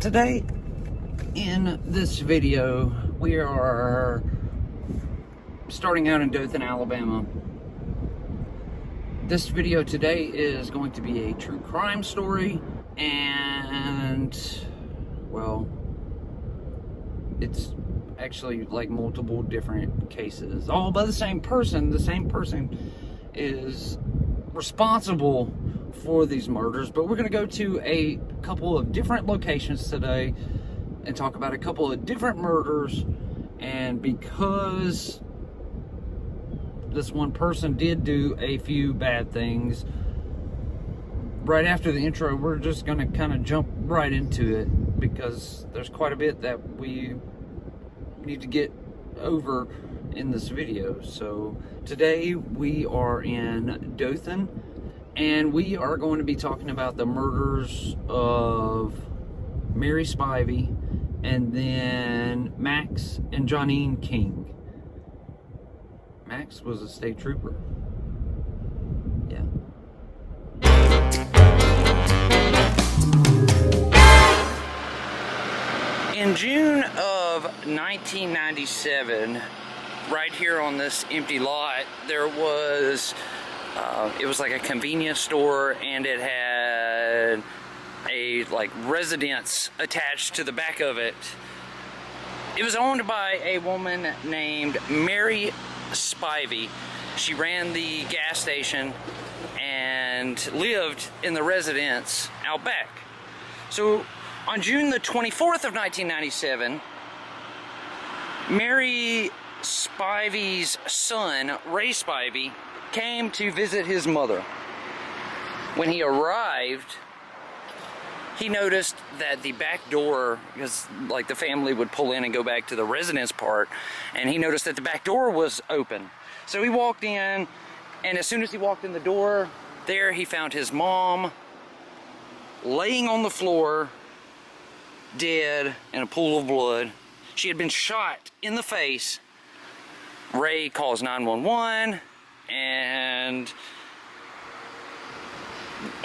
Today, in this video, we are starting out in Dothan, Alabama. This video today is going to be a true crime story, and, well, it's actually like multiple different cases, all by the same person. The same person is responsible for these murders, but we're going to go to a couple of different locations today and talk about a couple of different murders. And because this one person did do a few bad things, right after the intro, we're just going to kind of jump right into it, because there's quite a bit that we need to get over in this video. So today we are in Dothan, and we are going to be talking about the murders of Mary Spivey and then Max and Johnine King. Max was a state trooper. Yeah. In June of 1997, right here on this empty lot, there was it was like a convenience store, and it had a residence attached to the back of it. It was owned by a woman named Mary Spivey. She ran the gas station and lived in the residence out back. So on June the 24th of 1997, Mary Spivey's son, Ray Spivey, came to visit his mother. When he arrived, he noticed that the back door, because the family would pull in and go back to the residence part, and he noticed that the back door was open. So he walked in, and as soon as he walked in the door, there he found his mom laying on the floor, dead in a pool of blood. She had been shot in the face. Ray calls 911, and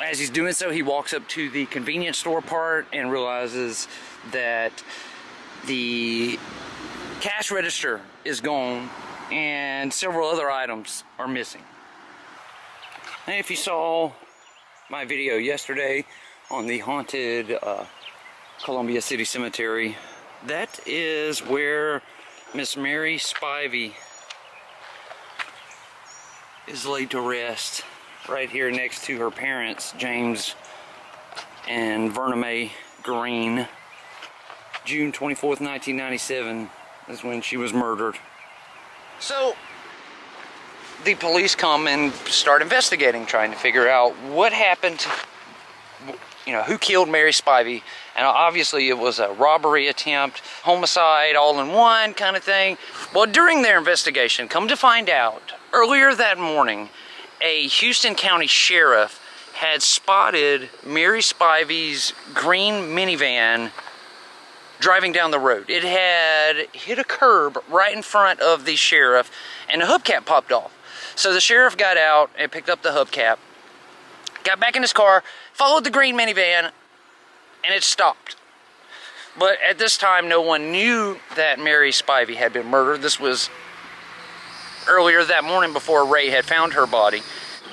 as he's doing so, he walks up to the convenience store part and realizes that the cash register is gone and several other items are missing. And if you saw my video yesterday on the haunted Columbia City Cemetery, that is where Miss Mary Spivey is laid to rest, right here next to her parents, James and Verna Mae Green. June 24th, 1997 is when she was murdered. So the police come and start investigating, trying to figure out what happened, who killed Mary Spivey. And obviously it was a robbery attempt, homicide, all in one kind of thing. Well, during their investigation, come to find out, earlier that morning, a Houston County sheriff had spotted Mary Spivey's green minivan driving down the road. It had hit a curb right in front of the sheriff, and the hubcap popped off. So the sheriff got out and picked up the hubcap, got back in his car, followed the green minivan, and it stopped. But at this time, no one knew that Mary Spivey had been murdered. This was earlier that morning, before Ray had found her body.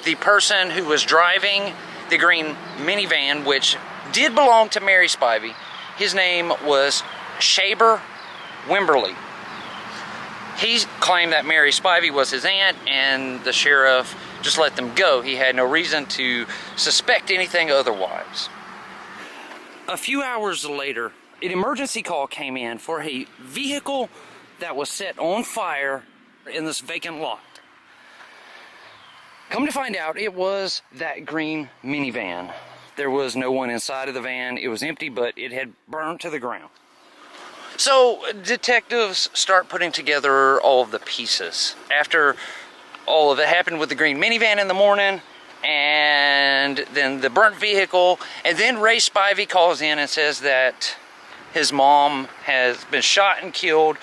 The person who was driving the green minivan, which did belong to Mary Spivey, his name was Shaber Wimberly. He claimed that Mary Spivey was his aunt, and the sheriff just let them go. He had no reason to suspect anything otherwise. A few hours later, an emergency call came in for a vehicle that was set on fire in this vacant lot. Come to find out, it was that green minivan. There was no one inside of the van. It was empty, but it had burned to the ground. So detectives start putting together all of the pieces. After all of it happened with the green minivan in the morning, and then the burnt vehicle, and then Ray Spivey calls in and says that his mom has been shot and killed.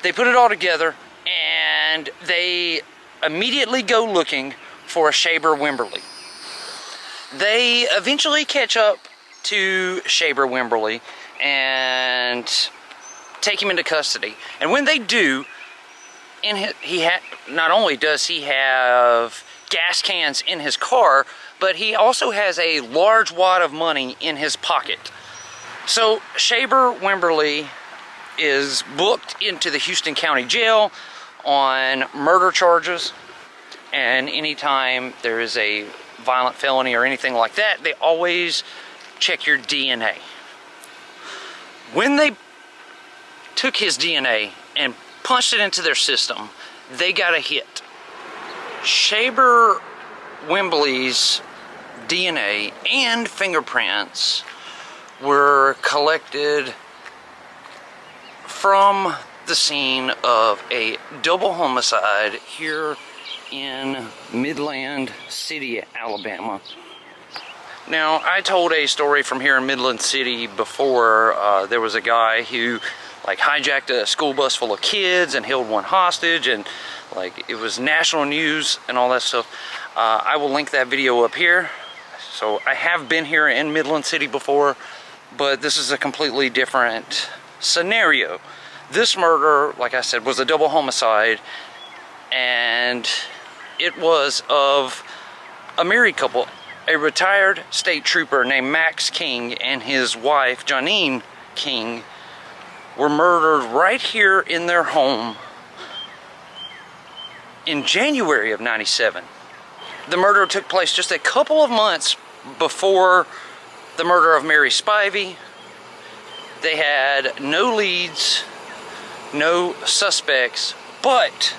They put it all together, and they immediately go looking for a Shaber Wimberly. They eventually catch up to Shaber Wimberly, and take him into custody. And when they do, not only does he have gas cans in his car, but he also has a large wad of money in his pocket. So Shaber Wimberly is booked into the Houston County Jail on murder charges, and anytime there is a violent felony or anything like that, they always check your DNA. When they took his DNA and punched it into their system, they got a hit. Shaber Wimberly's DNA and fingerprints were collected from the scene of a double homicide here in Midland City, Alabama. Now, I told a story from here in Midland City before. There was a guy who hijacked a school bus full of kids and held one hostage, and it was national news and all that stuff. I will link that video up here. So I have been here in Midland City before, but this is a completely different scenario. This murder, like I said, was a double homicide, and it was of a married couple. A retired state trooper named Max King and his wife, Janine King, were murdered right here in their home in January of '97. The murder took place just a couple of months before the murder of Mary Spivey. They had no leads, no suspects, but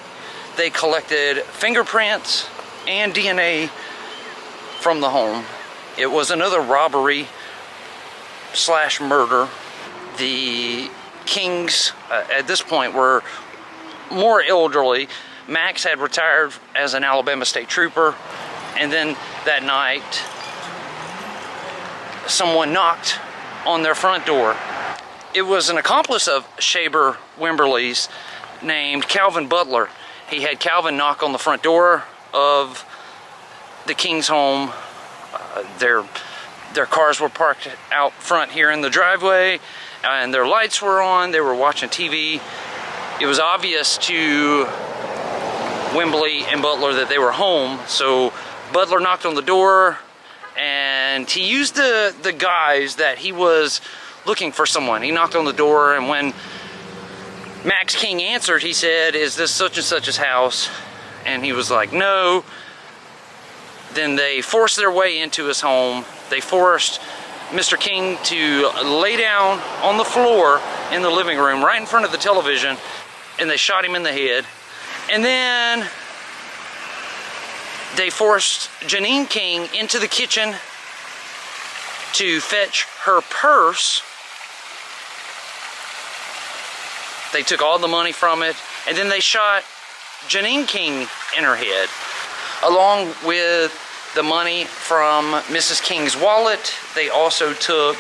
they collected fingerprints and DNA from the home. It was another robbery / murder. The Kings at this point were more elderly. Max had retired as an Alabama state trooper, and then that night someone knocked on their front door. It was an accomplice of Shaber Wimberly's named Calvin Butler. He had Calvin knock on the front door of the King's home. Their cars were parked out front here in the driveway, and their lights were on. They were watching TV. It was obvious to Wimberly and Butler that they were home, so Butler knocked on the door, and he used the guise that he was looking for someone. He knocked on the door, and when Max King answered, he said, "Is this such and such's house?" And he was like, "No." Then they forced their way into his home. They forced Mr. King to lay down on the floor in the living room right in front of the television, and they shot him in the head. And then they forced Janine King into the kitchen to fetch her purse. They took all the money from it, and then they shot Janine King in her head, along with the money from Mrs. King's wallet. They also took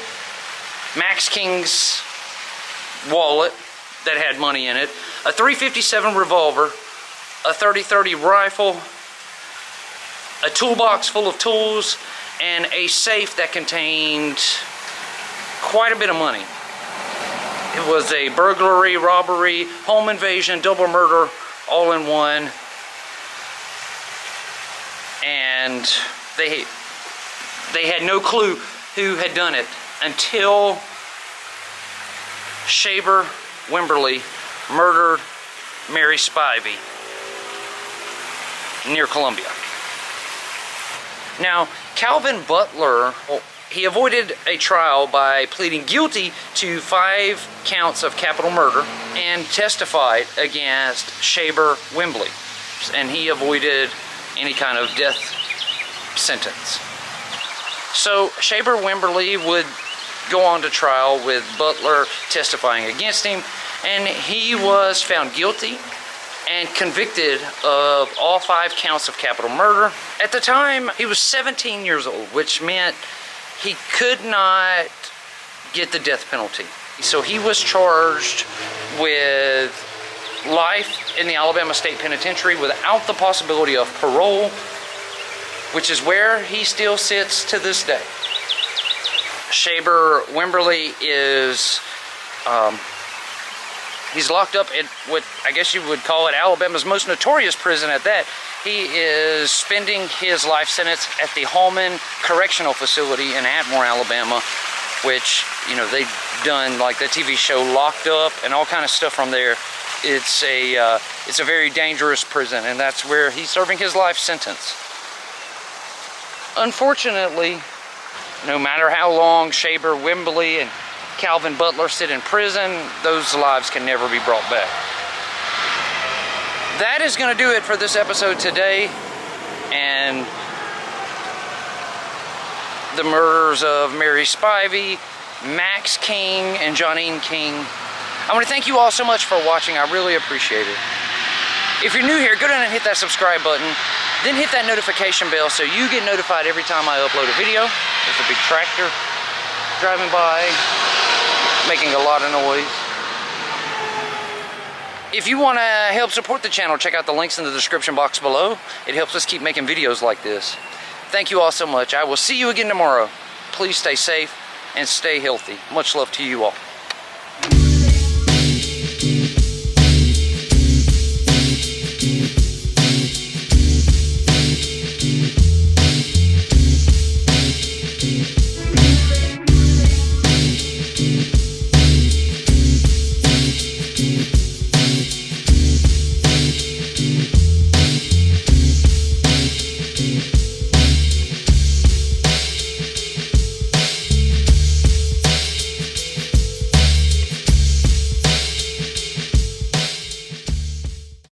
Max King's wallet that had money in it, a .357 revolver, a .30-30 rifle, a toolbox full of tools, and a safe that contained quite a bit of money. It was a burglary, robbery, home invasion, double murder, all in one. And they had no clue who had done it until Shaber Wimberly murdered Mary Spivey near Columbia. Now, Calvin Butler, he avoided a trial by pleading guilty to 5 counts of capital murder and testified against Shaber Wimberly, and he avoided any kind of death sentence. So Shaber Wimberly would go on to trial with Butler testifying against him, and he was found guilty and convicted of all 5 counts of capital murder. At the time, he was 17 years old, which meant he could not get the death penalty. So he was charged with life in the Alabama State Penitentiary without the possibility of parole, which is where he still sits to this day. Shaber Wimberly is, he's locked up at what I guess you would call it Alabama's most notorious prison at that. He is spending his life sentence at the Holman Correctional Facility in Atmore, Alabama, which, you know, they've done like the TV show Locked Up and all kind of stuff from there. It's a very dangerous prison, and that's where he's serving his life sentence. Unfortunately, no matter how long Shaber Wimberly and Calvin Butler sit in prison, those lives can never be brought back. That is going to do it for this episode today, and the murders of Mary Spivey, Max King, and Johnine King. I want to thank you all so much for watching. I really appreciate it. If you're new here, go down and hit that subscribe button. Then hit that notification bell so you get notified every time I upload a video. There's a big tractor driving by, making a lot of noise. If you want to help support the channel, check out the links in the description box below. It helps us keep making videos like this. Thank you all so much. I will see you again tomorrow. Please stay safe and stay healthy. Much love to you all.